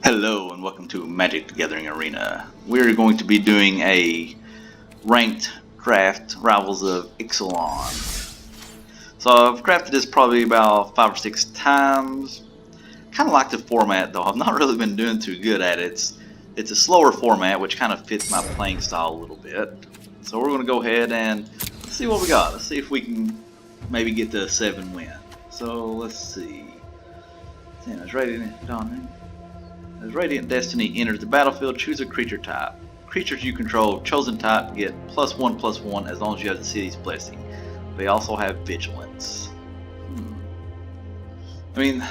Hello and welcome to Magic the Gathering Arena. We're going to be doing a ranked draft, Rivals of Ixalan. So I've crafted this probably about 5 or 6 times. Kind of like the format though, I've not really been doing too good at it. It's a slower format which kind of fits my playing style a little bit. So we're going to go ahead and let's see what we got. Let's see if we can maybe get to a 7 win. So let's see. As Radiant Destiny enters the battlefield, choose a creature type. Creatures you control, chosen type, get +1/+1 as long as you have the city's blessing. They also have vigilance. I mean,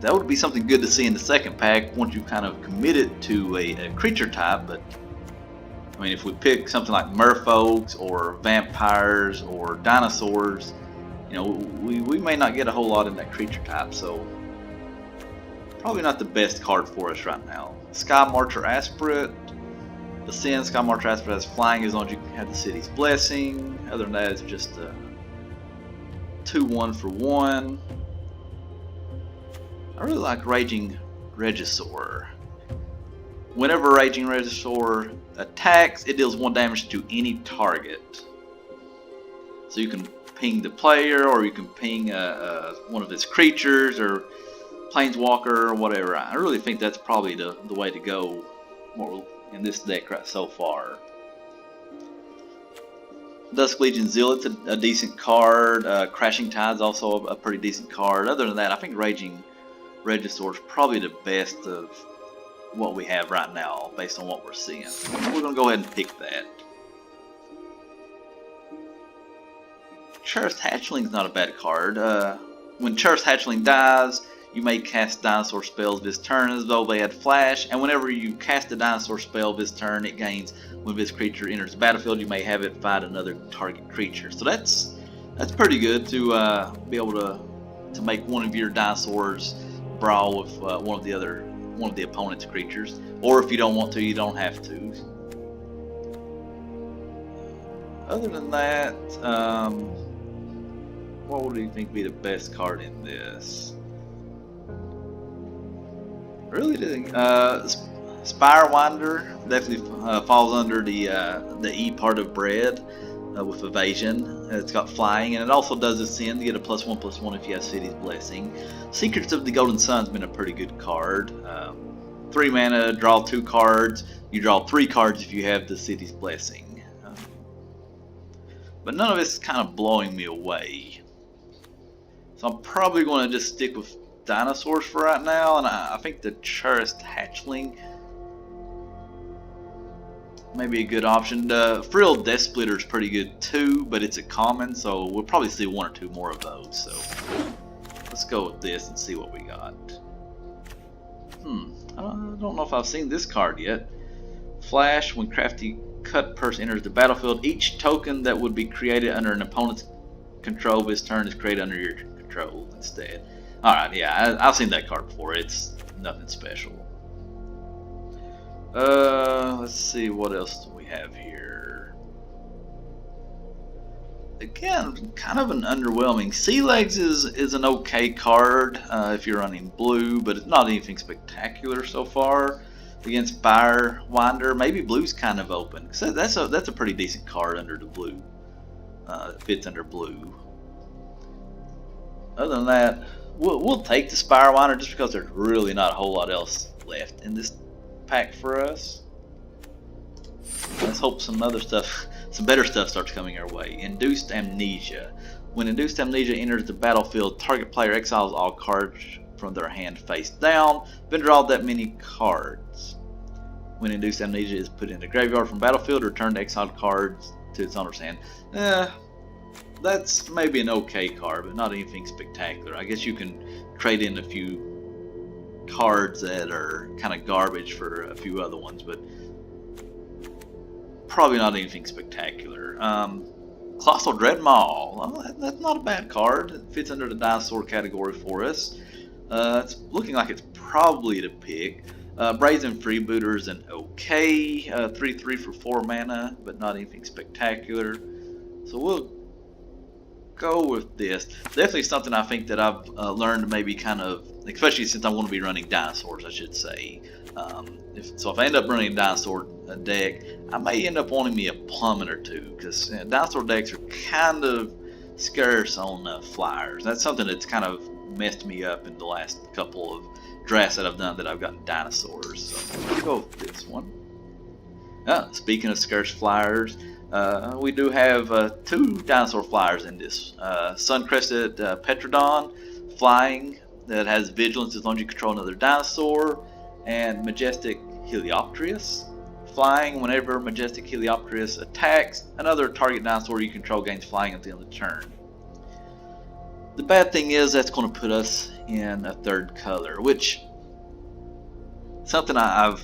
that would be something good to see in the second pack once you kind of committed to a creature type, but I mean, if we pick something like merfolks or vampires or dinosaurs, you know, we may not get a whole lot in that creature type, so probably not the best card for us right now. Sky Marcher Aspirate. Ascend. Sky Marcher Aspirate has flying as long as you have the city's blessing. Other than that, it's just a 2/1 for 1. I really like Raging Regisaur. Whenever Raging Regisaur attacks, it deals 1 damage to any target. So you can ping the player, or you can ping one of his creatures, or Planeswalker, or whatever. I really think that's probably the way to go in this deck right so far. Dusk Legion Zealot's a decent card. Crashing Tide's also a pretty decent card. Other than that, I think Raging Regisaur is probably the best of what we have right now, based on what we're seeing. So we're going to go ahead and pick that. Cherished Hatchling's not a bad card. When Cherished Hatchling dies, you may cast dinosaur spells this turn as though they had flash, and whenever you cast a dinosaur spell this turn, it gains when this creature enters the battlefield. You may have it fight another target creature. So that's pretty good to be able to make one of your dinosaurs brawl with one of the opponent's creatures. Or if you don't want to, you don't have to. Other than that, what would you think would be the best card in this? Really didn't. Spirewinder definitely falls under the E part of bread with evasion. It's got flying, and it also does ascend to get a +1/+1 if you have City's Blessing. Secrets of the Golden Sun's been a pretty good card. 3 mana, draw 2 cards. You draw 3 cards if you have the City's Blessing. But none of it's kind of blowing me away. So I'm probably going to just stick with dinosaurs for right now, and I think the Cherished Hatchling may be a good option. The Frilled Death Splitter is pretty good too, but it's a common, so we'll probably see 1 or 2 more of those. So let's go with this and see what we got. I don't know if I've seen this card yet. Flash. When Crafty Cut Purse enters the battlefield, each token that would be created under an opponent's control this turn is created under your control instead. Alright, yeah, I've seen that card before. It's nothing special. Let's see, what else do we have here? Again, kind of an underwhelming. Sea Legs is an okay card if you're running blue, but it's not anything spectacular so far. Against Spirewinder, maybe blue's kind of open. So that's a pretty decent card under the blue. It fits under blue. Other than that, we'll take the Spirewinder just because there's really not a whole lot else left in this pack for us. Let's hope some better stuff starts coming our way. Induced Amnesia. When Induced Amnesia enters the battlefield, target player exiles all cards from their hand face down. Then draw that many cards. When Induced Amnesia is put in the graveyard from battlefield, return the exiled cards to its owner's hand. That's maybe an okay card, but not anything spectacular. I guess you can trade in a few cards that are kind of garbage for a few other ones, but probably not anything spectacular. Colossal Dreadmaw. Well, that's not a bad card. It fits under the dinosaur category for us. It's looking like it's probably to pick. Brazen Freebooter is an okay 3/3 for 4 mana, but not anything spectacular. So we'll go with this. Definitely something I think that I've learned to maybe kind of especially since I'm going to be running dinosaurs, I should say. If I end up running a dinosaur deck, I may end up wanting me a plummet or two, because dinosaur decks are kind of scarce on flyers. That's something that's kind of messed me up in the last couple of drafts that I've done that I've gotten dinosaurs. So we'll go with this one. Speaking of scarce flyers, we do have 2 dinosaur flyers in this. Sun-crested Petrodon, flying, that has vigilance as long as you control another dinosaur, and Majestic Heliopterus, flying. Whenever Majestic Heliopterus attacks, another target dinosaur you control gains flying at the end of the turn. The bad thing is that's going to put us in a 3rd color, which is something I've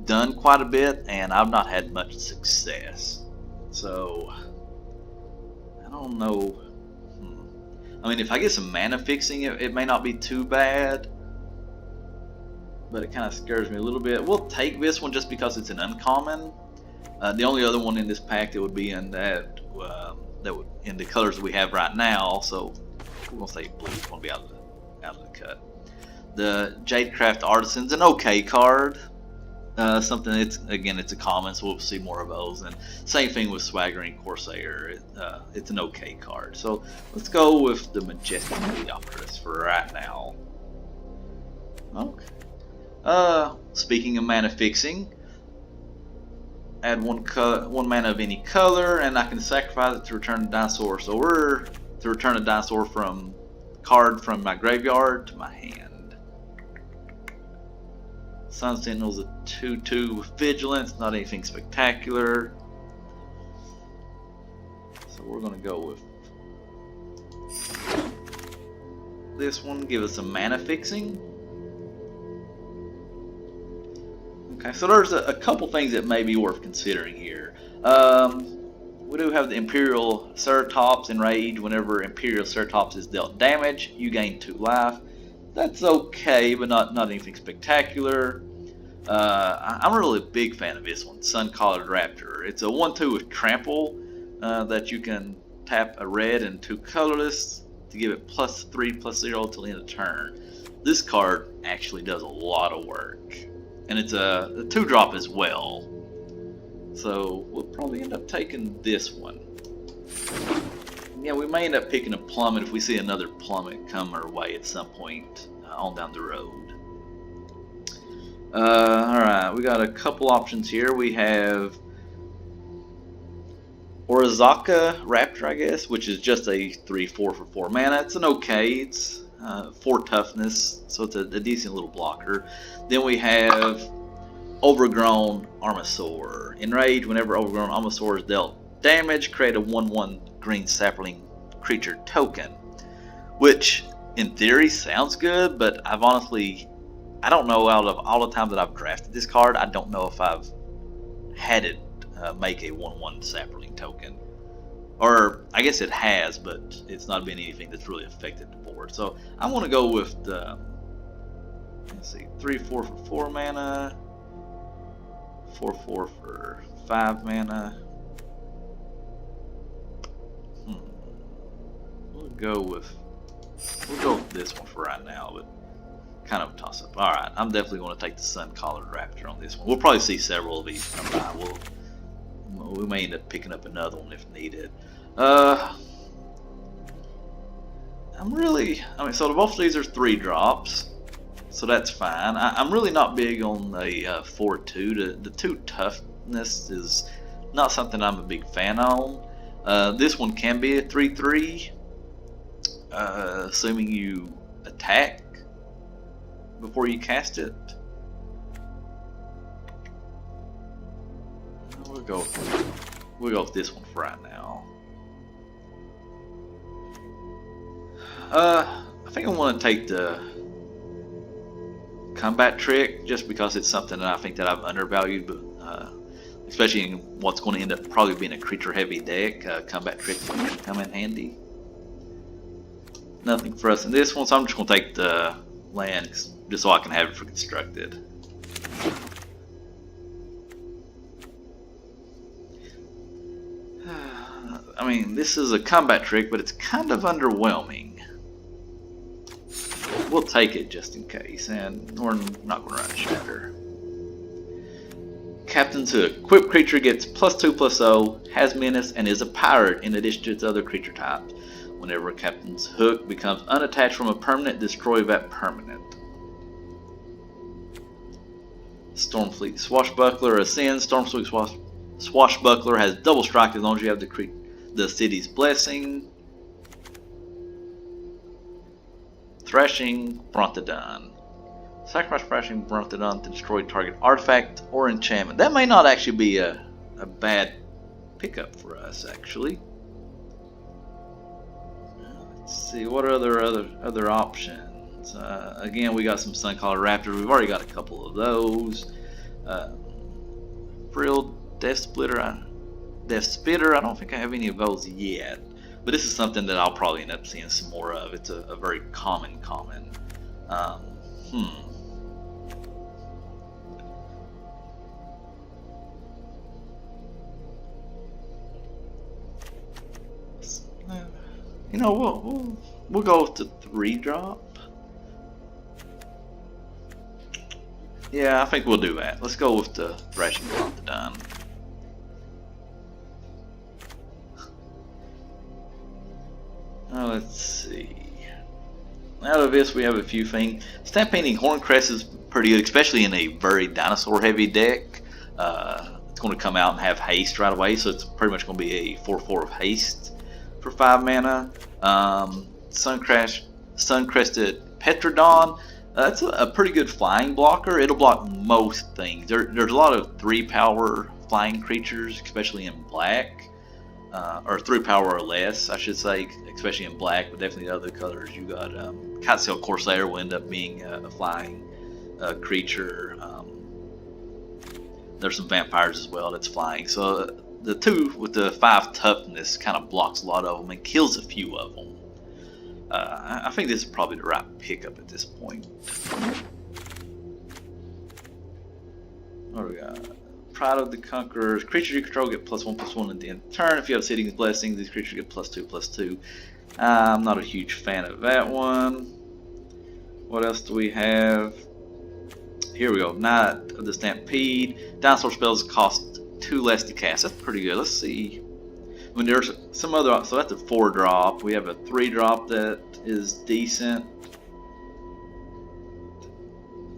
done quite a bit and I've not had much success. So I don't know. I mean, if I get some mana fixing, it may not be too bad, but it kind of scares me a little bit. We'll take this one just because it's an uncommon. The only other one in this pack that would be in that would in the colors that we have right now. So we're gonna say blue is gonna be out of the cut. The Jadecraft Artisan's an okay card. Something it's a common, so we'll see more of those. And same thing with Swaggering Corsair. It's an okay card. So let's go with the Majestic Heliopterus for right now. Okay. Speaking of mana fixing, add one mana of any color, and I can sacrifice it to return a dinosaur. So we're to return a dinosaur card from my graveyard to my hand. Sun Sentinel's a 2/2 with vigilance, not anything spectacular. So we're gonna go with this one, give us some mana fixing. Okay, so there's a couple things that may be worth considering here. We do have the Imperial Ceratops Enrage. Whenever Imperial Ceratops is dealt damage, you gain 2 life. That's okay, but not anything spectacular. I'm really a big fan of this one, Sun-Collared Raptor. It's a 1/2 with trample that you can tap a red and 2 colorless to give it +3/+0 till the end of turn. This card actually does a lot of work, and it's a 2-drop as well. So we'll probably end up taking this one. Yeah, we may end up picking a plummet if we see another plummet come our way at some point on down the road. Alright, we got a couple options here. We have Orizaka Raptor, I guess, which is just a 3/4 for 4 mana. It's an okay, it's 4 toughness, so it's a decent little blocker. Then we have Overgrown Armasaur. Enrage, whenever Overgrown Armasaur is dealt damage, create a 1/1 green sapling creature token, which in theory sounds good, but I don't know, out of all the times that I've drafted this card, I don't know if I've had it make a 1/1 sapling token. Or I guess it has, but it's not been anything that's really affected the board. So I want to go with the, let's see, 3/4 for 4 mana, 4/4 for 5 mana. We'll go with this one for right now, but kind of a toss up. Alright, I'm definitely going to take the Sun-Collared Raptor on this one. We'll probably see several of these come by. We may end up picking up another one if needed. So both of these are 3-drops, so that's fine. I'm really not big on the 4/2. The 2 toughness is not something I'm a big fan on. This one can be a 3/3, assuming you attack before you cast it. We'll go with this one for right now. I think I want to take the Combat Trick just because it's something that I think that I've undervalued, but especially in what's going to end up probably being a creature-heavy deck. Combat Trick can come in handy. Nothing for us in this one, so I'm just going to take the land just so I can have it for constructed. I mean, this is a combat trick, but it's kind of underwhelming. we'll take it just in case, and we're not going to run Shatter. Captain's Hook. Equipped creature gets +2/+0, has menace, and is a pirate in addition to its other creature types. Whenever Captain's Hook becomes unattached from a permanent, destroy that permanent. Stormfleet Swashbuckler ascends. Stormfleet Swashbuckler has double strike as long as you have the city's blessing. Thrashing Brontodon. Sacrifice Thrashing Brontodon to destroy target artifact or enchantment. That may not actually be a bad pickup for us, actually. Let's see, what are other options? Again, we got some Suncaller Raptors. We've already got a couple of those. Frilled Death Spitter. I don't think I have any of those yet. But this is something that I'll probably end up seeing some more of. It's a very common. You know, we'll go with the 3-drop. Yeah, I think we'll do that. Let's go with the Thrashing Brontodon. Now let's see. Out of this, we have a few things. Stamp Painting Horncrest is pretty good, especially in a very dinosaur-heavy deck. It's going to come out and have haste right away, so it's pretty much going to be a 4/4 of haste for 5 mana. Suncrested Petrodon. That's a pretty good flying blocker. It'll block most things. There's a lot of 3-power flying creatures, especially in black. Or 3-power or less, I should say, especially in black, but definitely the other colors. You got Kitesail Corsair will end up being a flying creature. There's some vampires as well that's flying. So the 2 with the 5 toughness kind of blocks a lot of them and kills a few of them. I think this is probably the right pickup at this point. What do we got? Pride of the Conquerors. Creatures you control get +1/+1 at the end of the turn. If you have City's Blessing, these creatures get +2/+2. I'm not a huge fan of that one. What else do we have? Here we go. Knight of the Stampede. Dinosaur spells cost 2 less to cast. That's pretty good. Let's see. When there's some other, so that's a 4-drop. We have a 3-drop that is decent.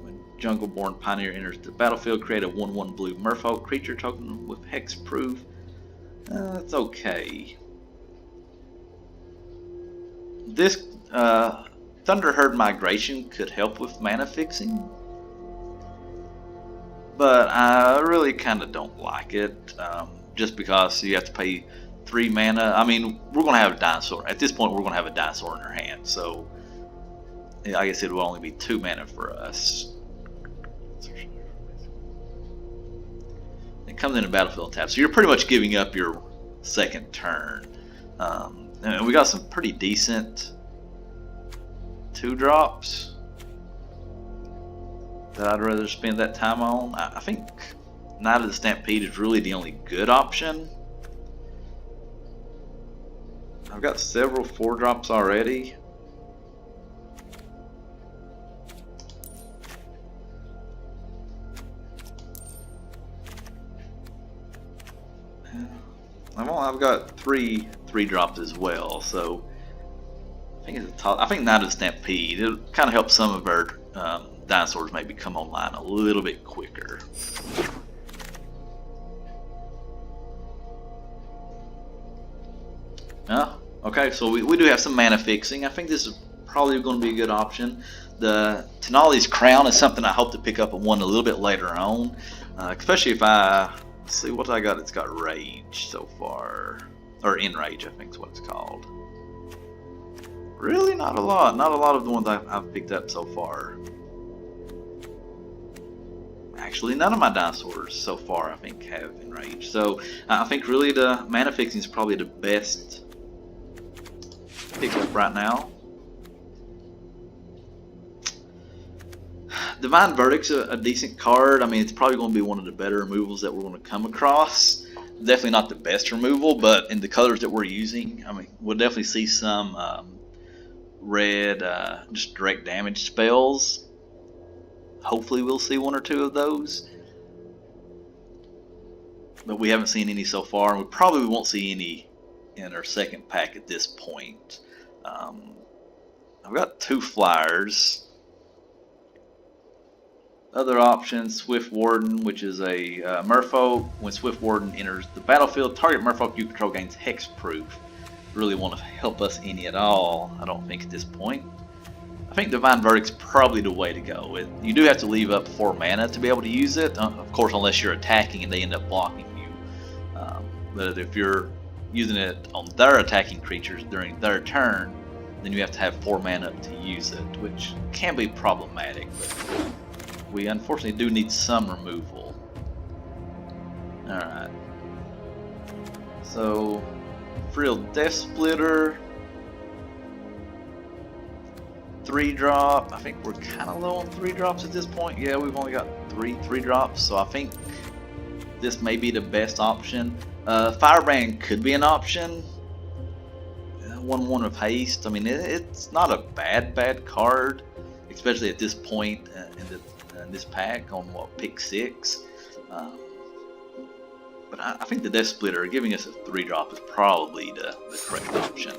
When Jungleborn Pioneer enters the battlefield, create a 1/1 blue Merfolk creature token with hexproof. That's okay. This Thunderherd Migration could help with mana fixing, but I really kind of don't like it. Just because you have to pay 3 mana. I mean, we're going to have a dinosaur. At this point, we're going to have a dinosaur in our hand. So, I guess it will only be 2 mana for us. It comes in a battlefield tap. So, you're pretty much giving up your second turn. And we got some pretty decent 2-drops that I'd rather spend that time on. I think Knight of the Stampede is really the only good option. I've got several 4-drops already. I've got 3 3-drops as well, so I think I think Knight of the Stampede. It'll kind of help some of our dinosaurs maybe come online a little bit quicker. Okay, so we do have some mana fixing. I think this is probably going to be a good option. The Tenali's Crown is something I hope to pick up a little bit later on, especially if let's see what I got. It's got Rage so far, or Enrage, I think is what it's called. Really, not a lot. Not a lot of the ones I've picked up so far. Actually, none of my dinosaurs so far I think have Enrage. So I think really the mana fixing is probably the best pickup right now. Divine Verdict's a decent card. I mean, it's probably going to be one of the better removals that we're going to come across. Definitely not the best removal, but in the colors that we're using, I mean, we'll definitely see some red, just direct damage spells. Hopefully we'll see one or two of those. But we haven't seen any so far, and we probably won't see any in our second pack at this point. I've got 2 flyers. Other options, Swift Warden, which is a Merfolk. When Swift Warden enters the battlefield, target Merfolk you control gains hexproof. Really want to help us any at all, I don't think, at this point. I think Divine Verdict's probably the way to go. You do have to leave up 4 mana to be able to use it, of course, unless you're attacking and they end up blocking you. But if you're using it on their attacking creatures during their turn, then you have to have 4 mana to use it, which can be problematic. But we unfortunately do need some removal. Alright. So, Frill Death Splitter. 3-drop. I think we're kind of low on 3-drops at this point. Yeah, we've only got 3 drops, so I think this may be the best option. Firebrand could be an option. 1/1 of haste. I mean, it's not a bad card, especially at this point in this pack on pick 6. But I think the Death Splitter giving us a 3-drop is probably the correct option.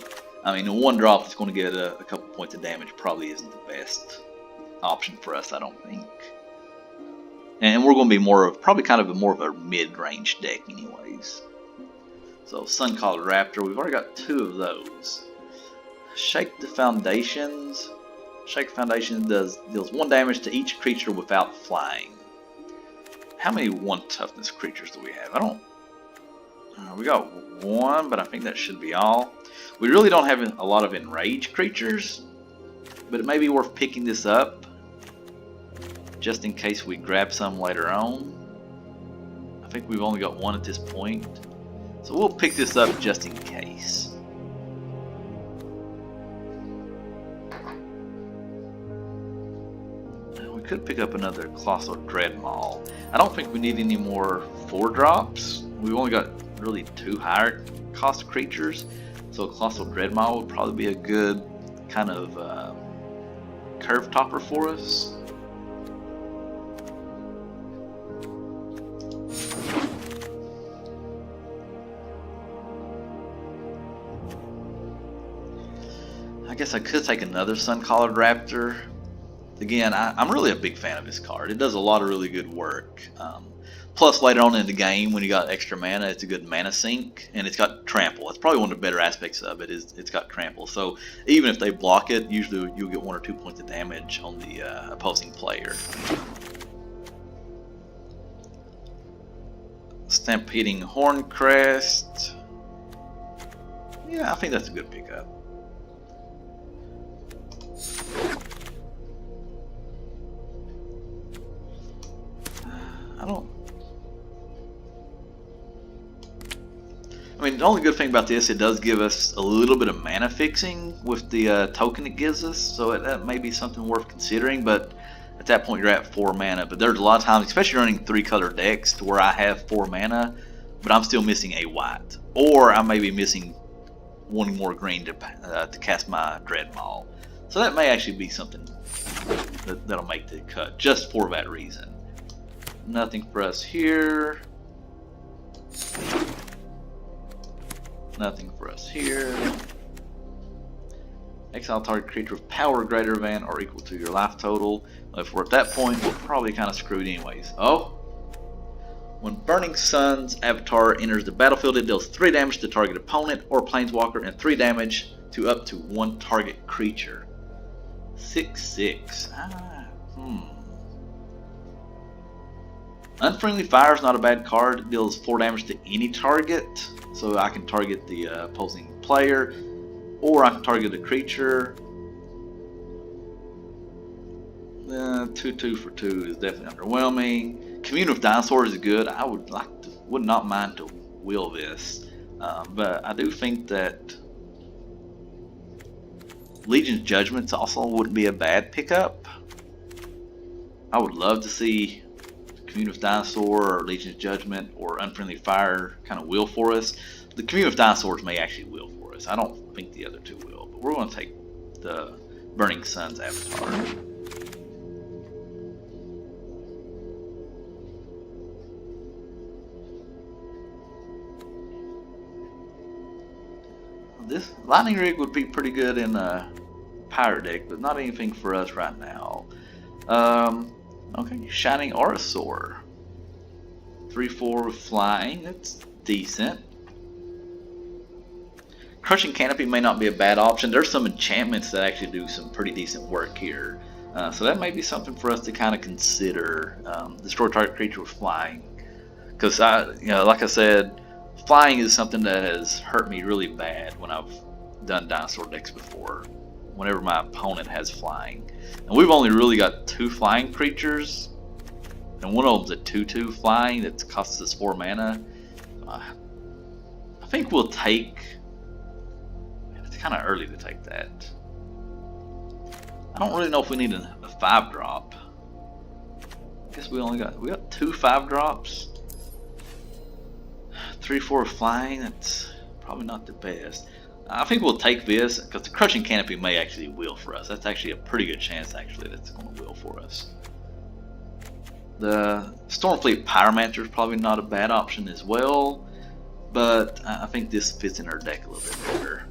I mean, a 1-drop that's going to get a couple points of damage probably isn't the best option for us, I don't think. And we're going to be probably kind of more of a mid-range deck anyways. So, Sun-Collared Raptor, we've already got 2 of those. Shake the Foundations. Shake the Foundations deals 1 damage to each creature without flying. How many 1 toughness creatures do we have? I don't... we got 1, but I think that should be all. We really don't have a lot of enraged creatures, but it may be worth picking this up just in case we grab some later on. I think we've only got 1 at this point, so we'll pick this up just in case. We could pick up another Colossal Dreadmaw. I don't think we need any more 4-drops. We've only got really 2 higher cost creatures, so a Colossal Dreadmaw would probably be a good kind of curve topper for us. I guess I could take another Sun-Collared Raptor. Again, I'm really a big fan of this card. It does a lot of really good work. Plus, later on in the game, when you got extra mana, it's a good mana sink, and it's got trample. That's probably one of the better aspects of it, is it's got trample. So even if they block it, usually you'll get 1 or 2 points of damage on the opposing player. Stampeding Horncrest. Yeah, I think that's a good pickup. I mean, the only good thing about this, it does give us a little bit of mana fixing with the token it gives us, so that may be something worth considering, but at that point you're at 4 mana. But there's a lot of times, especially running 3-color decks, to where I have 4 mana, but I'm still missing a white. Or I may be missing 1 more green to cast my Dreadmaw. So that may actually be something that'll make the cut, just for that reason. Nothing for us here. Nothing for us here. Exile target creature with power greater than or equal to your life total. If we're at that point, we're probably kind of screwed anyways. Oh! When Burning Sun's avatar enters the battlefield, it deals 3 damage to target opponent or planeswalker and 3 damage to up to 1 target creature. 6/6. Unfriendly Fire is not a bad card. It deals 4 damage to any target, so I can target the opposing player, or I can target a creature. 2/2 for 2 is definitely underwhelming. Commune with Dinosaurs is good. I would not mind to wheel this, but I do think that Legion's Judgments also wouldn't be a bad pickup. I would love to see Commune with Dinosaur or Legion's Judgment or Unfriendly Fire kind of wheel for us. The Commune with Dinosaurs may actually wheel for us. I don't think the other 2 will, but we're going to take the Burning Sun's avatar. This lightning rig would be pretty good in a pirate deck, but not anything for us right now. Okay, Shining Aurasaur. 3/4 flying, that's decent. Crushing Canopy may not be a bad option. There's some enchantments that actually do some pretty decent work here. So that may be something for us to kind of consider. Destroy target creature with flying. Because, like I said, flying is something that has hurt me really bad when I've done dinosaur decks before. Whenever my opponent has flying. And we've only really got 2 flying creatures. And one of them's a 2/2 flying that costs us 4 mana. I think we'll take... It's kind of early to take that. I don't really know if we need a 5-drop. I guess we got 2 5-drops. 3/4 flying, that's probably not the best. I think we'll take this because the Crushing Canopy may actually wheel for us. That's actually a pretty good chance actually that's going to wheel for us. The Stormfleet Pyromancer is probably not a bad option as well, but I think this fits in our deck a little bit better.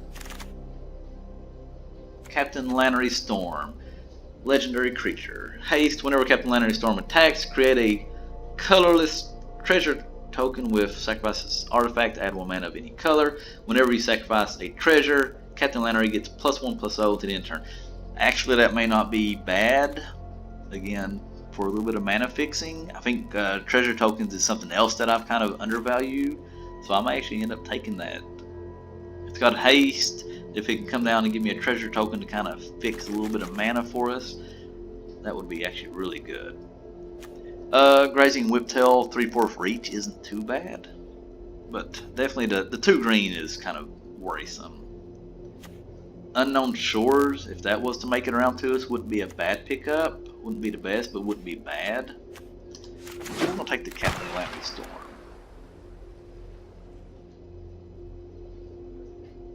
Captain Lannery Storm, legendary creature. Haste, whenever Captain Lannery Storm attacks, create a colorless treasure token with sacrifices artifact, add 1 mana of any color. Whenever you sacrifice a treasure, Captain Lannery gets +1/+0 to the end of turn. Actually, that may not be bad. Again, for a little bit of mana fixing. I think treasure tokens is something else that I've kind of undervalued, so I may actually end up taking that. It's got haste. If it can come down and give me a treasure token to kind of fix a little bit of mana for us, that would be actually really good. Grazing Whiptail 3/4 reach isn't too bad, but definitely the 2 green is kind of worrisome. Unknown Shores, if that was to make it around to us, wouldn't be a bad pickup. Wouldn't be the best, but wouldn't be bad. I'm gonna take the Captain Lannery Storm.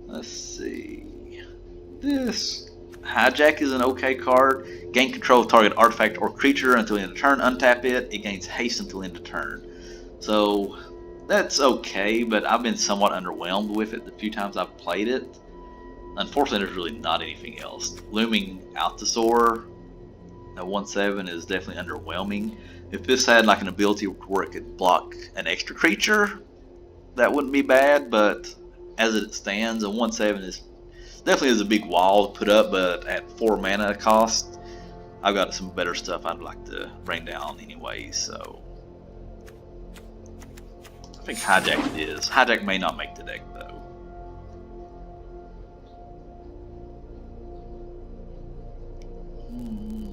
Let's see. This Hijack is an okay card. Gain control of target artifact or creature until end of turn. Untap it. It gains haste until end of turn. So that's okay, but I've been somewhat underwhelmed with it the few times I've played it. Unfortunately, there's really not anything else. Looming Altasaur at 1/7 is definitely underwhelming. If this had like an ability where it could block an extra creature, that wouldn't be bad, but as it stands, a 1/7 is definitely a big wall to put up, but at 4 mana cost, I've got some better stuff I'd like to bring down anyway, so I think Hijack it is. Hijack may not make the deck though.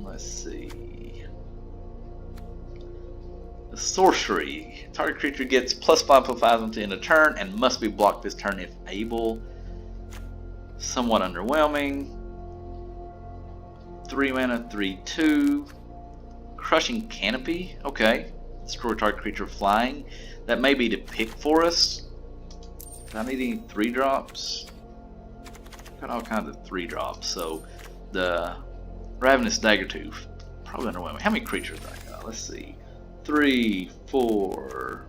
Let's see. The Sorcery. Target creature gets +5/+5 until end of turn and must be blocked this turn if able. Somewhat underwhelming. 3 mana, 3/2. Crushing Canopy. Okay. Destroy target creature flying. That may be the pick for us. Do I need any 3-drops? Got all kinds of 3-drops. So the Ravenous Daggertooth. Probably underwhelming. How many creatures do I got? Let's see. 3, 4,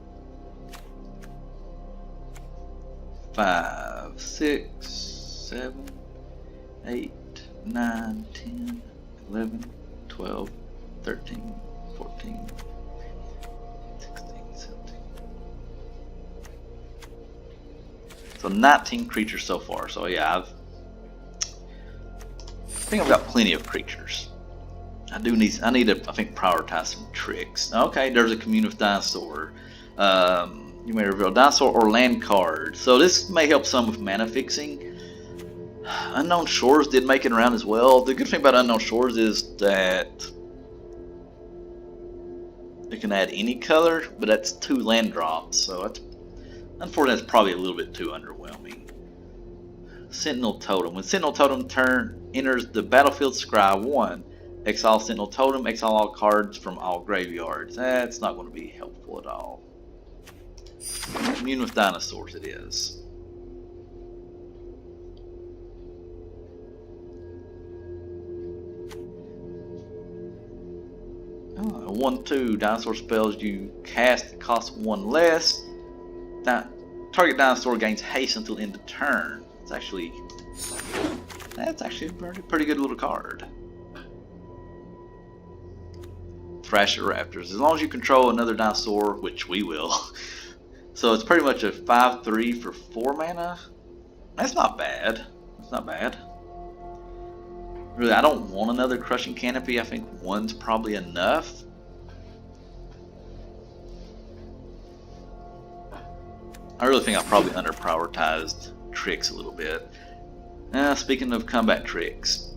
5, 6, 7, 8, 9, 10, 11, 12, 13, 14, 16, 17. So 19 creatures so far. So yeah, I think I've got plenty of creatures. I need to, I think, prioritize some tricks. Okay, there's a Commune with Dinosaur. You may reveal dinosaur or land card. So this may help some with mana fixing. Unknown Shores did make it around as well. The good thing about Unknown Shores is that it can add any color, but that's 2 land drops. So that's, unfortunately, that's probably a little bit too underwhelming. Sentinel Totem. When Sentinel Totem enters the battlefield, scry 1. Exile Sentinel Totem, exile all cards from all graveyards. That's not going to be helpful at all. Commune with Dinosaurs it is. 1/2 dinosaur spells you cast cost 1 less. Target dinosaur gains haste until end of turn. That's actually a pretty good little card. Thrasher Raptors. As long as you control another dinosaur, which we will. So it's pretty much a 5/3 for 4 mana. That's not bad. That's not bad. Really, I don't want another Crushing Canopy. I think one's probably enough. I really think I probably under-prioritized tricks a little bit. Speaking of combat tricks,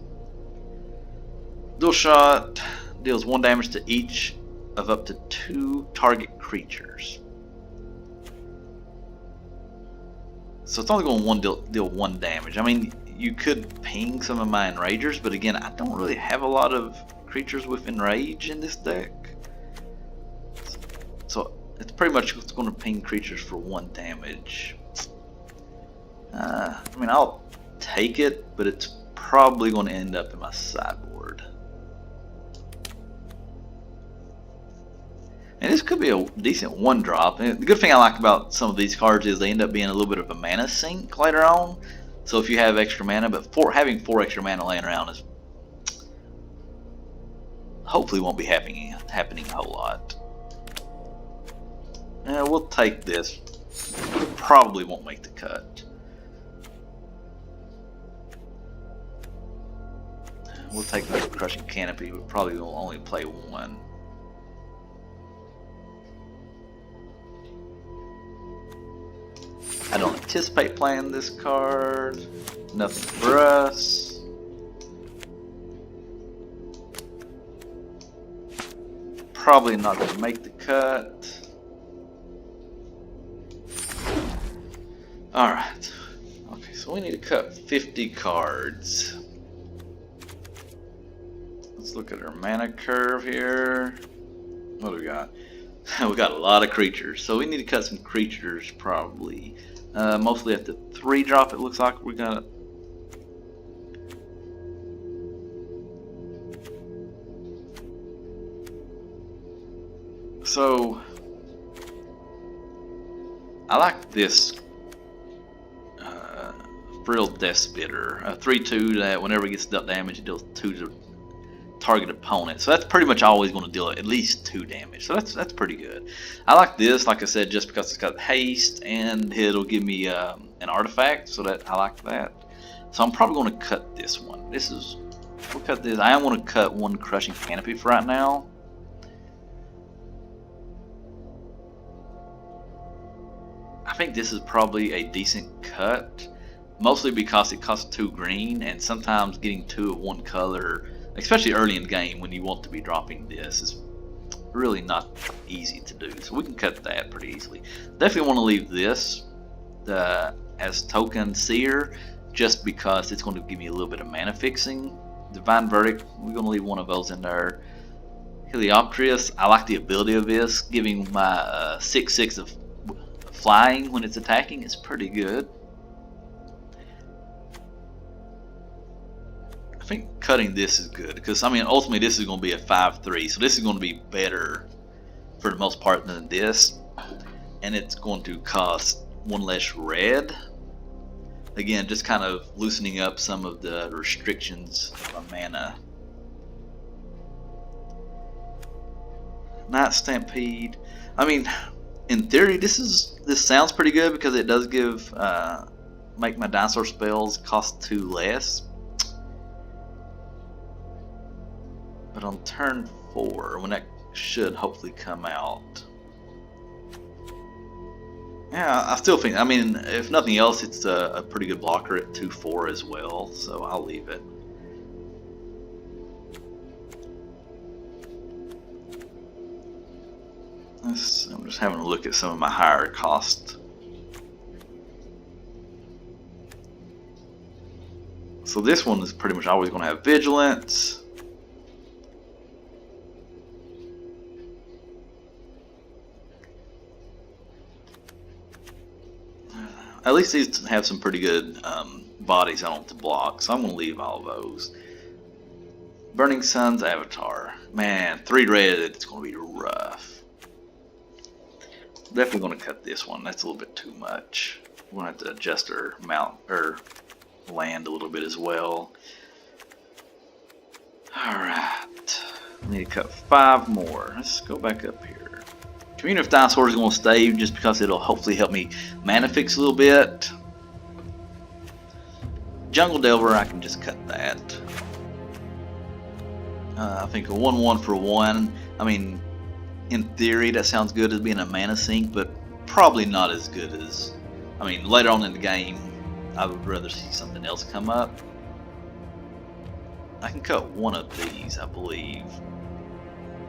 Dual Shot deals 1 damage to each of up to 2 target creatures. So it's only going to deal 1 damage. I mean, you could ping some of my Enragers, but again, I don't really have a lot of creatures with Enrage in this deck. So it's pretty much it's going to ping creatures for 1 damage. I mean, I'll take it, but it's probably going to end up in my sideboard. And this could be a decent 1-drop. And the good thing I like about some of these cards is they end up being a little bit of a mana sink later on. So if you have extra mana, but having 4 extra mana laying around is hopefully won't be happening a whole lot. We'll take this. We probably won't make the cut. We'll take the Crushing Canopy, but probably will only play 1. I don't anticipate playing this card. Nothing for us. Probably not going to make the cut. Alright. Okay, so we need to cut 50 cards. Let's look at our mana curve here. What do we got? We got a lot of creatures, so we need to cut some creatures probably. Mostly at the 3-drop, it looks like we got. So I like this Frilled Death Spitter, 3/2 that whenever it gets dealt damage, it deals 2 to target opponent. So that's pretty much always going to deal at least 2 damage. So that's pretty good. I like this, like I said, just because it's got haste and it'll give me an artifact. So that I like that. So I'm probably going to cut this one. We'll cut this. I am going to cut 1 Crushing Canopy for right now. I think this is probably a decent cut, mostly because it costs 2 green, and sometimes getting 2 of 1 color, especially early in the game when you want to be dropping this, is really not easy to do. So we can cut that pretty easily. Definitely want to leave this as Token Seer, just because it's going to give me a little bit of mana fixing. Divine Verdict, we're going to leave 1 of those in there. Heliopterus, I like the ability of this, giving my 6/6 of flying when it's attacking is pretty good. I think cutting this is good because, I mean, ultimately this is going to be a 5/3, so this is going to be better for the most part than this, and it's going to cost 1 less red. Again, just kind of loosening up some of the restrictions of my mana. Night Stampede. I mean, in theory, this sounds pretty good because it does give make my dinosaur spells cost 2 less. But on turn 4, when that should hopefully come out, yeah, I still think, I mean, if nothing else, it's a pretty good blocker at 2/4 as well, so I'll leave it. I'm just having a look at some of my higher cost. So this one is pretty much always going to have Vigilance. At least these have some pretty good bodies I don't have to block, so I'm going to leave all of those. Burning Sun's Avatar. Man, 3 red, it's going to be rough. Definitely going to cut this one. That's a little bit too much. We're going to have to adjust our mount or land a little bit as well. Alright. We need to cut 5 more. Let's go back up here. Community of Dinosaurs is going to stay just because it'll hopefully help me mana fix a little bit. Jungle Delver, I can just cut that. I think a 1/1 for 1. I mean, in theory, that sounds good as being a mana sink, but probably not as good as. I mean, later on in the game, I would rather see something else come up. I can cut one of these, I believe.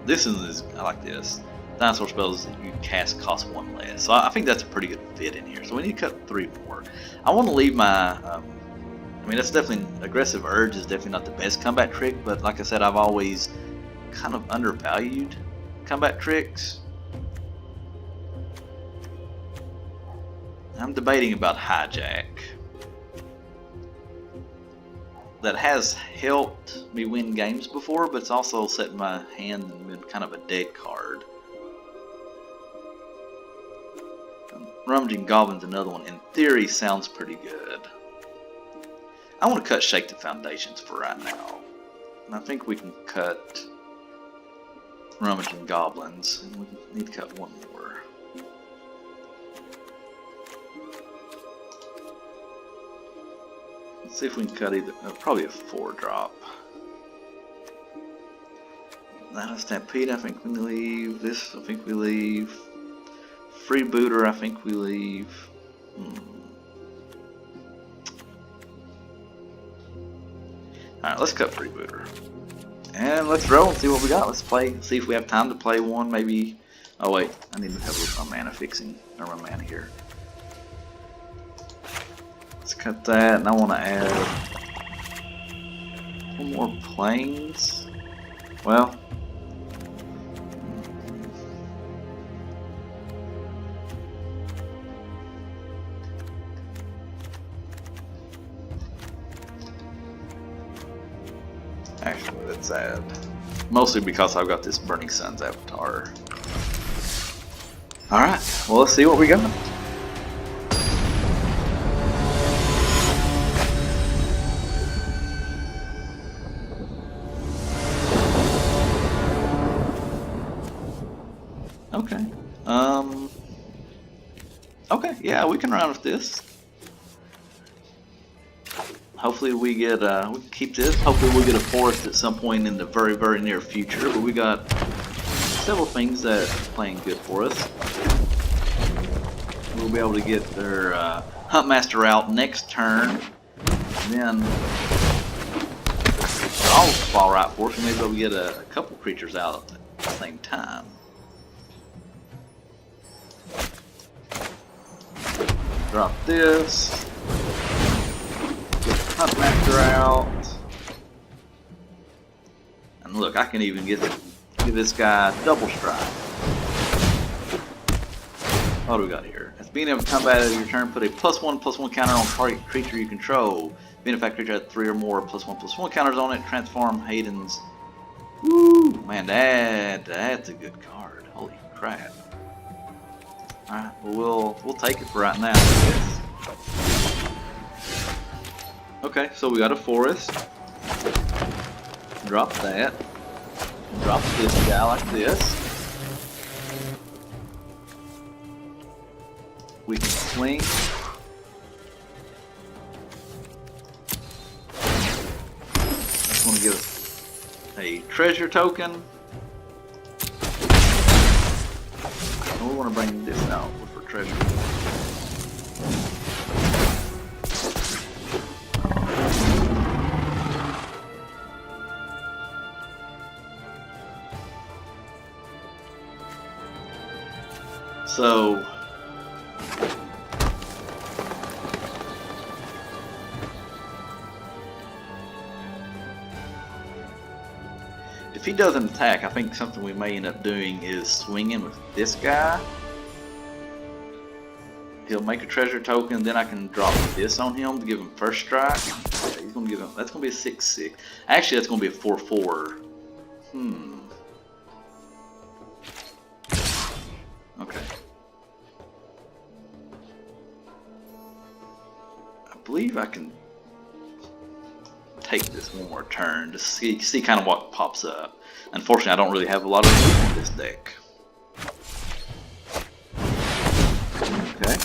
This is, I like this. Dinosaur spells that you cast cost 1 less. So I think that's a pretty good fit in here. So we need to cut 3 more. I want to leave my. I mean, that's definitely, Aggressive Urge is definitely not the best combat trick, but like I said, I've always kind of undervalued combat tricks. I'm debating about Hijack. That has helped me win games before, but it's also set in my hand and been kind of a dead card. Rummaging Goblin's another one. In theory, sounds pretty good. I want to cut Shake the Foundations for right now. And I think we can cut Rummaging Goblins. And we need to cut 1 more. Let's see if we can cut either, probably a 4-drop. That Stampede, I think we leave. This, I think we leave. Freebooter, I think we leave. Alright, let's cut Freebooter. And let's roll and see what we got. Let's play, see if we have time to play one, maybe. Oh wait, I need to have my mana fixing, or my mana here. Let's cut that, and I want to add 1 more planes. Well, actually, that's sad. Mostly because I've got this Burning Sun's Avatar. Alright, well, let's see what we got. Okay. Okay, yeah, we can run with this. Hopefully we get, we can keep this. Hopefully we'll get a forest at some point in the very, very near future. But we got several things that are playing good for us. We'll be able to get their Huntmaster out next turn. And then all fall right for us. We may be able to get a couple creatures out at the same time. Drop this. Get the Huntmaster out. And look, I can even give this guy double strike. What do we got here? As being able to combat at your turn, put a +1/+1 counter on target creature you control. Being a fact creature had 3 or more +1/+1 counters on it. Transform Hayden's. Woo! Man, that's a good card. Holy crap. Alright, well, we'll take it for right now, I guess. Okay, so we got a forest. Drop that. Drop this guy like this. We can swing. That's going to give us a treasure token. And we want to bring this out for treasure. So if he doesn't attack, I think something we may end up doing is swinging with this guy. He'll make a treasure token, then I can drop this on him to give him first strike. He's going to give him. That's gonna be a 6/6. Actually, that's gonna be a 4/4. Okay. I believe I can take this one more turn to see kind of what pops up. Unfortunately, I don't really have a lot of room in this deck. Okay.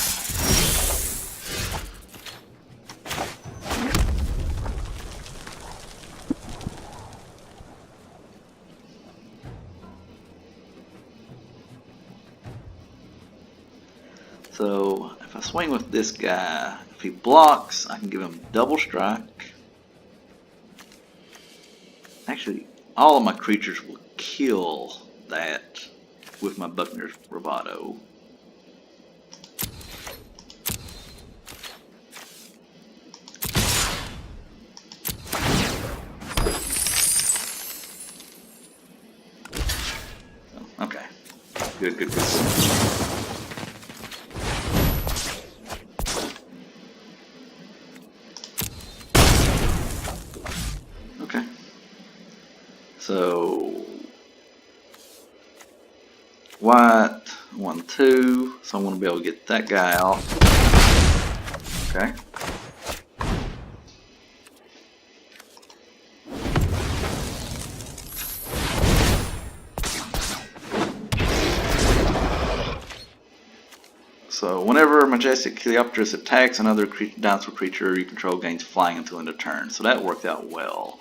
So if I swing with this guy, if he blocks, I can give him double strike. Actually, all of my creatures will kill that with my Buckner's Bravado. Okay. Good. Okay. So white 1/2. So I'm going to be able to get that guy out. Okay. So whenever Majestic Heliopterus attacks another dinosaur creature you control gains flying until end of turn. So that worked out well.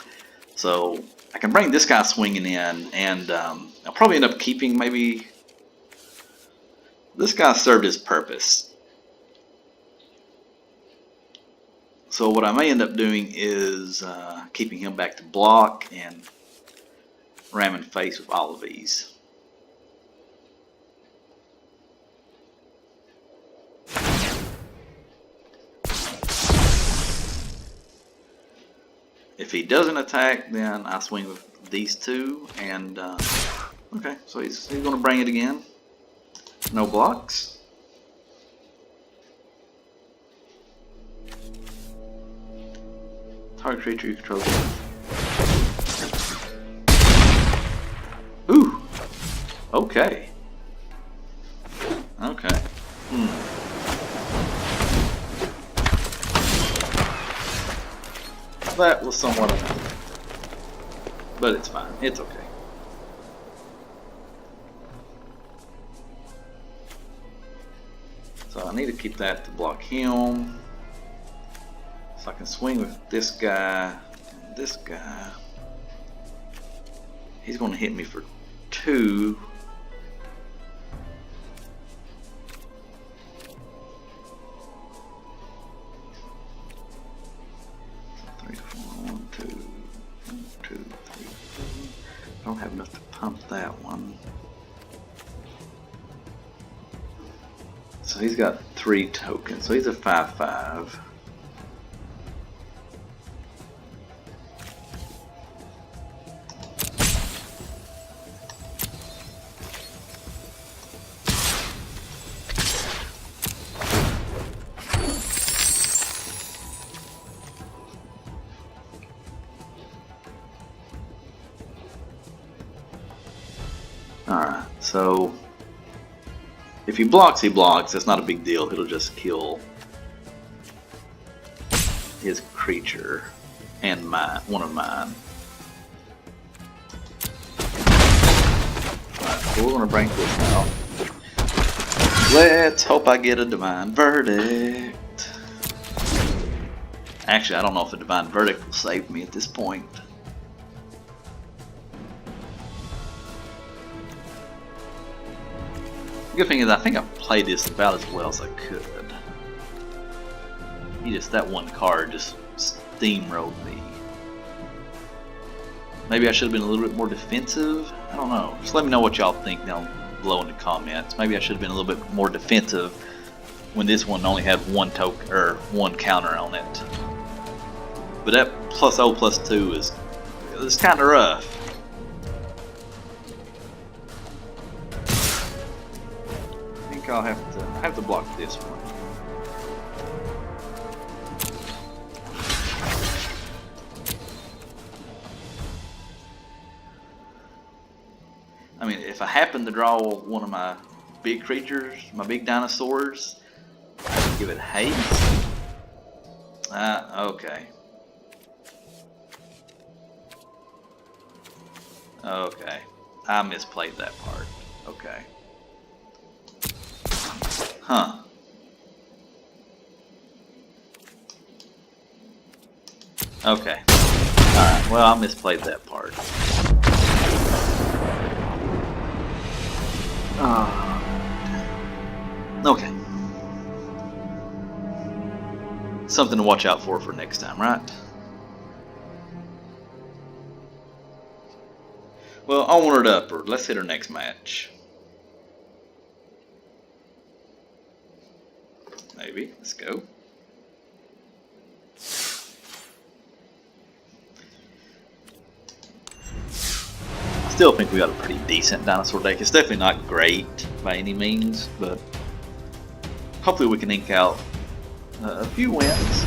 So I can bring this guy swinging in, and I'll probably end up keeping maybe... This guy served his purpose. So what I may end up doing is keeping him back to block and ramming face with all of these. If he doesn't attack, then I swing with these two, and okay, so he's going to bring it again. No blocks. Target creature you control. Ooh. Okay. Okay. That was somewhat enough. But it's fine. It's okay. So I need to keep that to block him. So I can swing with this guy and this guy. He's going to hit me for 2. I don't have enough to pump that one. So he's got 3 tokens. So he's a 5/5. Alright, so if he blocks, he blocks. That's not a big deal. It'll just kill his creature and one of mine. Alright, so we're going to bring this out. Let's hope I get a Divine Verdict. Actually, I don't know if a Divine Verdict will save me at this point. The good thing is I think I've played this about as well as I could. That one card just steamrolled me. Maybe I should have been a little bit more defensive. I don't know. Just let me know what y'all think down below in the comments. Maybe I should have been a little bit more defensive when this one only had 1 token or 1 counter on it. But that +0/+2 is kind of rough. I'll have to block this one. I mean, if I happen to draw one of my big creatures, my big dinosaurs, I can give it haste. Okay. Okay. I misplayed that part. Okay. Huh. Okay. Alright, well, I misplayed that part. Okay. Something to watch out for next time, right? Well, onward upward. Let's hit our next match. Maybe. Let's go. Still think we got a pretty decent dinosaur deck. It's definitely not great by any means, but hopefully we can ink out a few wins.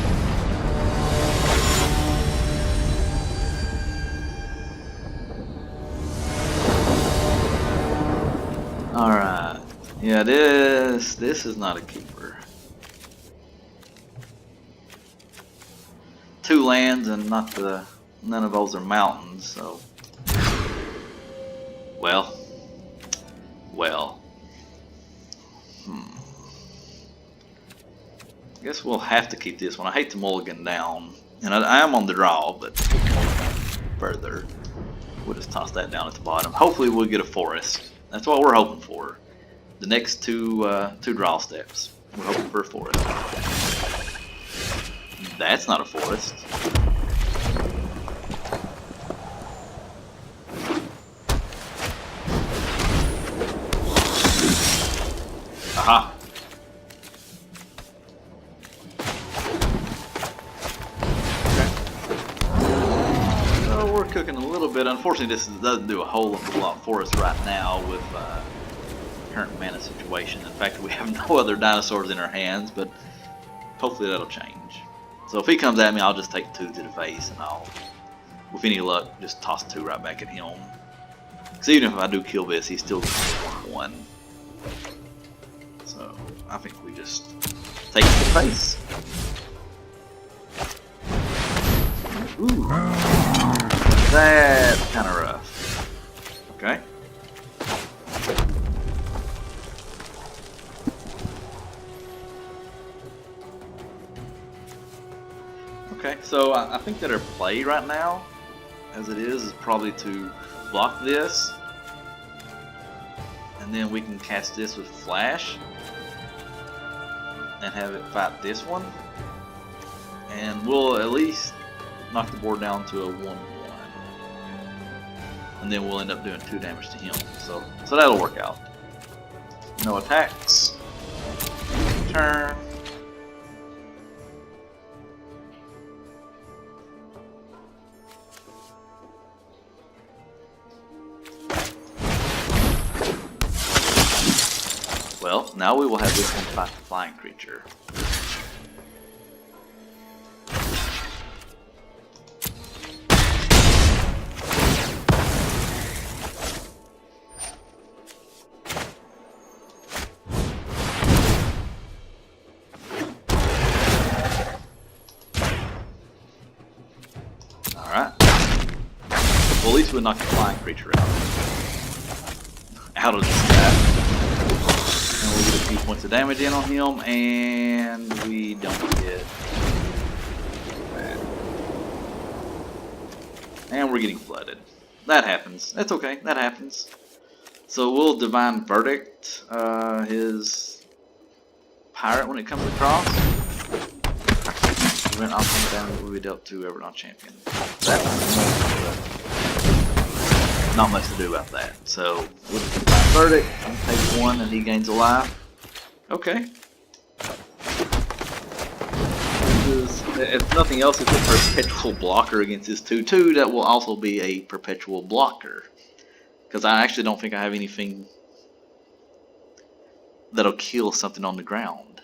Alright. Yeah, this is not a keeper. 2 lands and none of those are mountains, so well. I guess we'll have to keep this one. I hate to mulligan down, and I am on the draw, but further, we'll just toss that down at the bottom. Hopefully, we'll get a forest. That's what we're hoping for. The next two draw steps, we're hoping for a forest. That's not a forest. Aha! Okay. So we're cooking a little bit. Unfortunately, this doesn't do a whole lot for us right now with current mana situation. In fact, we have no other dinosaurs in our hands, but hopefully that'll change. So if he comes at me, I'll just take 2 to the face, and I'll, with any luck, just toss 2 right back at him. Because even if I do kill this, he's still going to get 1/1. So I think we just take it to the face. Ooh, that's kind of rough. Okay. Okay, so I think that our play right now, as it is probably to block this, and then we can cast this with Flash, and have it fight this one, and we'll at least knock the board down to a 1/1, and then we'll end up doing 2 damage to him. So that'll work out. No attacks. Turn. Well, now we will have this one fight the flying creature. Alright. Well, at least we'll knock the flying creature out of the sky. And we'll get a few points of damage in on him, and we don't get that. And we're getting flooded. That happens. That's okay. That happens. So we'll Divine Verdict his pirate when it comes across. Prevent optional damage will be dealt to ever non-champion. Not much to do about that. So with Divine Verdict, I take 1 and he gains a life. Okay. If nothing else, it's a perpetual blocker against this 2/2 that will also be a perpetual blocker. Because I actually don't think I have anything that'll kill something on the ground.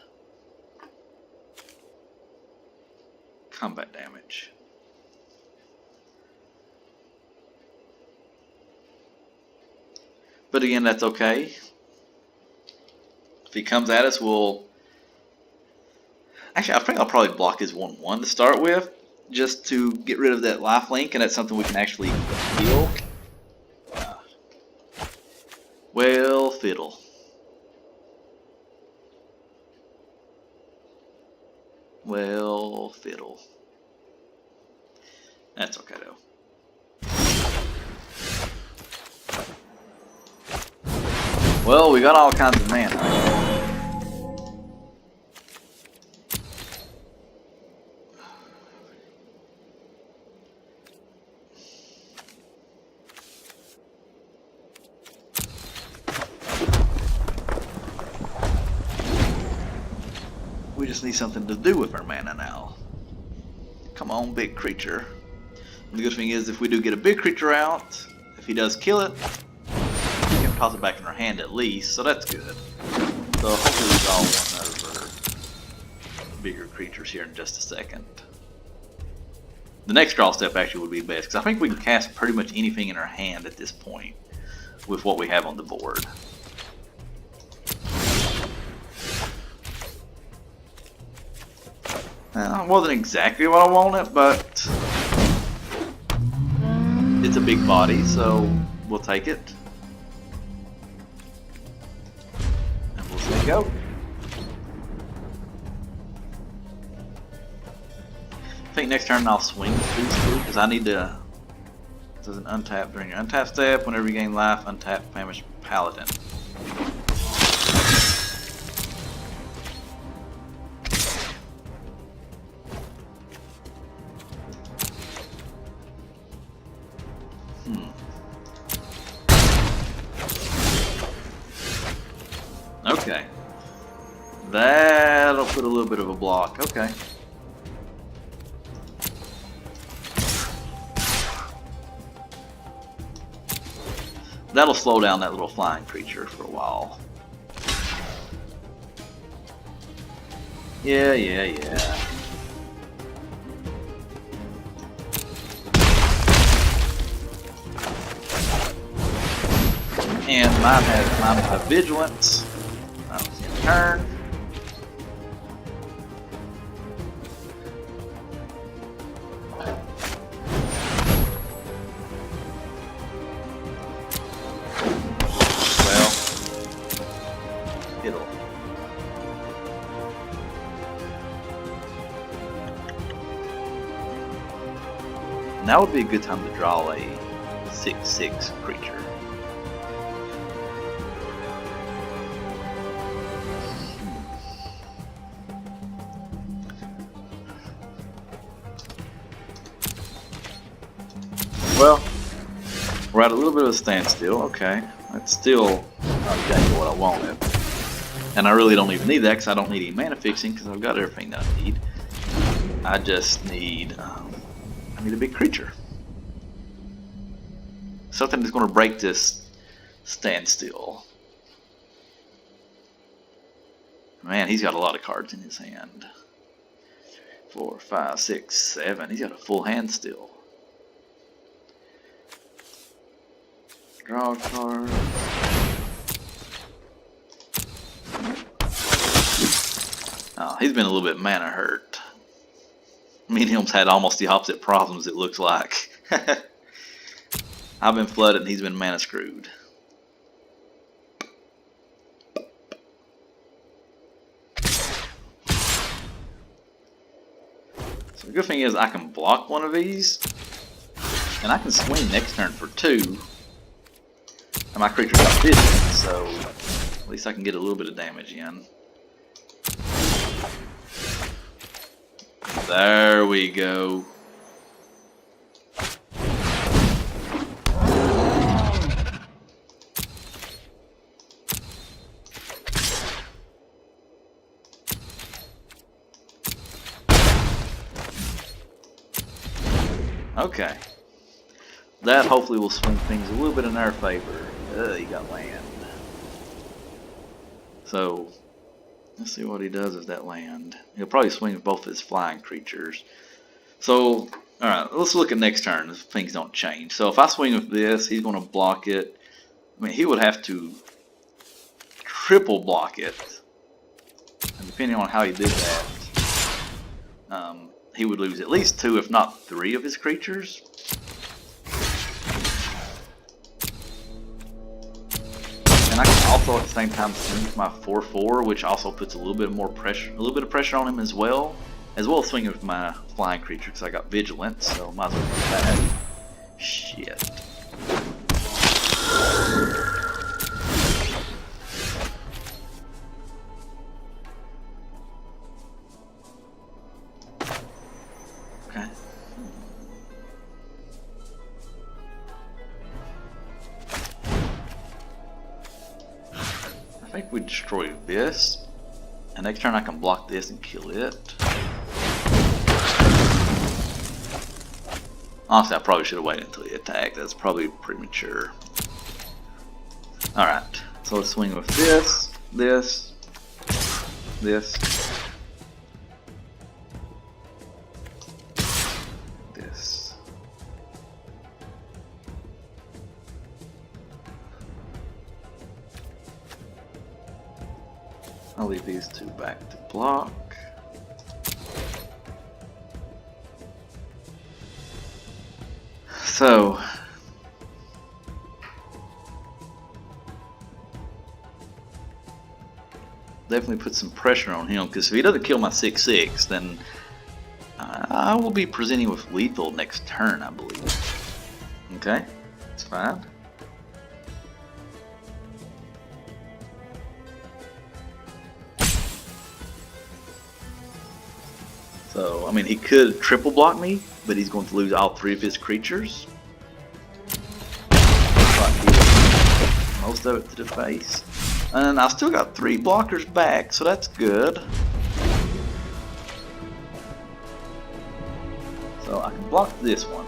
Combat damage. But again, that's okay. If he comes at us, we'll... Actually, I think I'll probably block his 1/1 to start with, just to get rid of that life link, and that's something we can actually heal. Well, fiddle. Well, fiddle. That's okay, though. Well, we got all kinds of mana. We just need something to do with our mana now. Come on, big creature. The good thing is, if we do get a big creature out, if he does kill it, we can toss it back in our hand at least, so that's good. So hopefully we draw one of our bigger creatures here in just a second. The next draw step actually would be best, because I think we can cast pretty much anything in our hand at this point with what we have on the board. It wasn't exactly what I wanted, but it's a big body, so we'll take it. And we'll say go. I think next turn I'll swing these two, because I need to... It doesn't untap during your untap step. Whenever you gain life, untap Famished Paladin. Okay. That'll put a little bit of a block. Okay. That'll slow down that little flying creature for a while. Yeah. And mine has vigilance. That was in turn. Well, it'll. Now would be a good time to draw a 6/6 creature. Well, we're at a little bit of a standstill. Okay, that's still not exactly what I wanted. And I really don't even need that because I don't need any mana fixing because I've got everything that I need. I just need, I need a big creature. Something that's going to break this standstill. Man, he's got a lot of cards in his hand. 4, 5, 6, 7. He's got a full hand still. Draw a card. Oh, he's been a little bit mana hurt. Me and him's had almost the opposite problems, it looks like. I've been flooded and he's been mana screwed. So the good thing is I can block one of these, and I can swing next turn for 2. And my creature's got vision, so at least I can get a little bit of damage in. There we go. Okay. That hopefully will swing things a little bit in our favor. He got land. So, let's see what he does with that land. He'll probably swing with both his flying creatures. So, alright, let's look at next turn if things don't change. So if I swing with this, he's going to block it. I mean, he would have to triple block it. And depending on how he did that, he would lose at least 2, if not 3 of his creatures. And I can also at the same time swing with my 4/4, which also puts a little bit more pressure, of pressure on him as well as swinging with my flying creature because I got vigilance, so might as well do that. Shit. Okay. I think we destroy this, and next turn I can block this and kill it. Honestly, I probably should have waited until he attacked. That's probably premature. Alright, so let's swing with this, this, this, this. I'll leave these 2 back to block. So, definitely put some pressure on him, because if he doesn't kill my 6/6, then I will be presenting with lethal next turn, I believe. Okay, that's fine. So, I mean, he could triple block me, but he's going to lose all 3 of his creatures. Most of it to the face. And I still got 3 blockers back, so that's good. So I can block this one.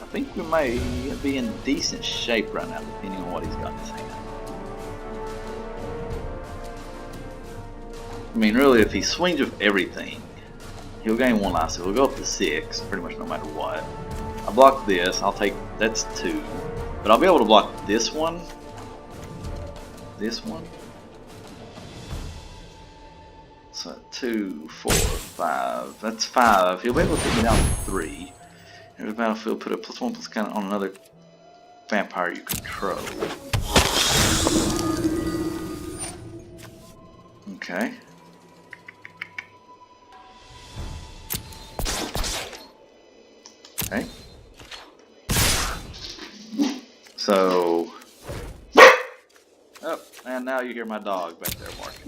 I think we may be in decent shape right now, depending on what he's got in his hand. I mean, really, if he swings with everything, he'll gain 1 life, so he'll go up to 6, pretty much no matter what. I block this, I'll take, that's 2. But I'll be able to block this one, so 2, 4, 5, that's 5. He'll be able to take me down to 3. In the battlefield, put a +1/+1 on another vampire you control. Okay. Okay. So. Oh, and now you hear my dog back there barking.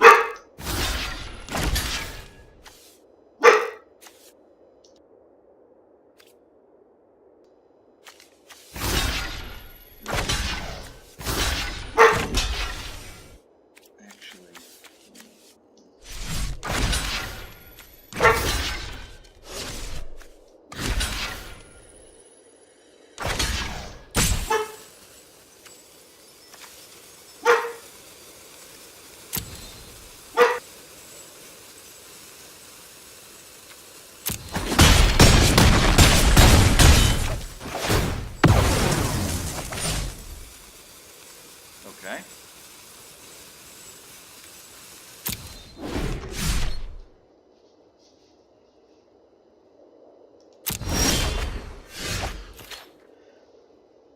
Okay.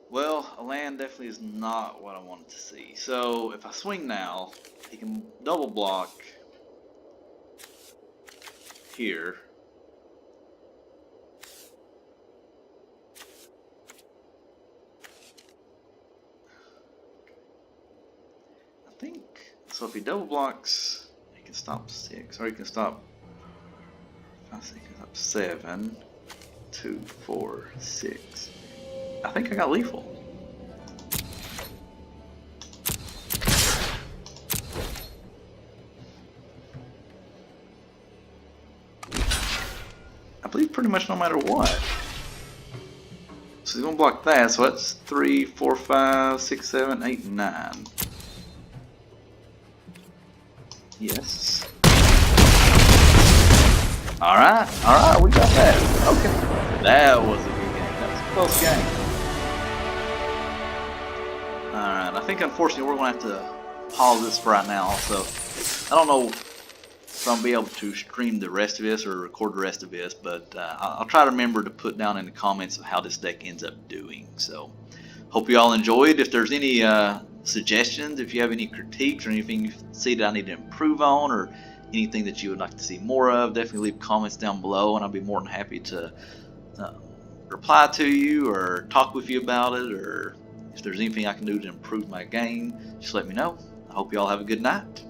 Well, a land definitely is not what I wanted to see. So if I swing now, he can double block here. I think, so if he double blocks, he can stop 6, or he can stop, I think he can stop 7, 2, 4, 6. I think I got lethal. I believe pretty much no matter what. So he's gonna block that. So that's 3, 4, 5, 6, 7, 8, 9. Yes. Alright, we got that. Okay. That was a good game. That was a close game. Alright, I think unfortunately we're going to have to pause this for right now. So, I don't know if I'll be able to stream the rest of this or record the rest of this, but I'll try to remember to put down in the comments of how this deck ends up doing. So, hope you all enjoyed. If there's any suggestions, if you have any critiques or anything you see that I need to improve on, or anything that you would like to see more of, definitely leave comments down below, and I'll be more than happy to reply to you or talk with you about it, or if there's anything I can do to improve my game, just let me know. I hope you all have a good night.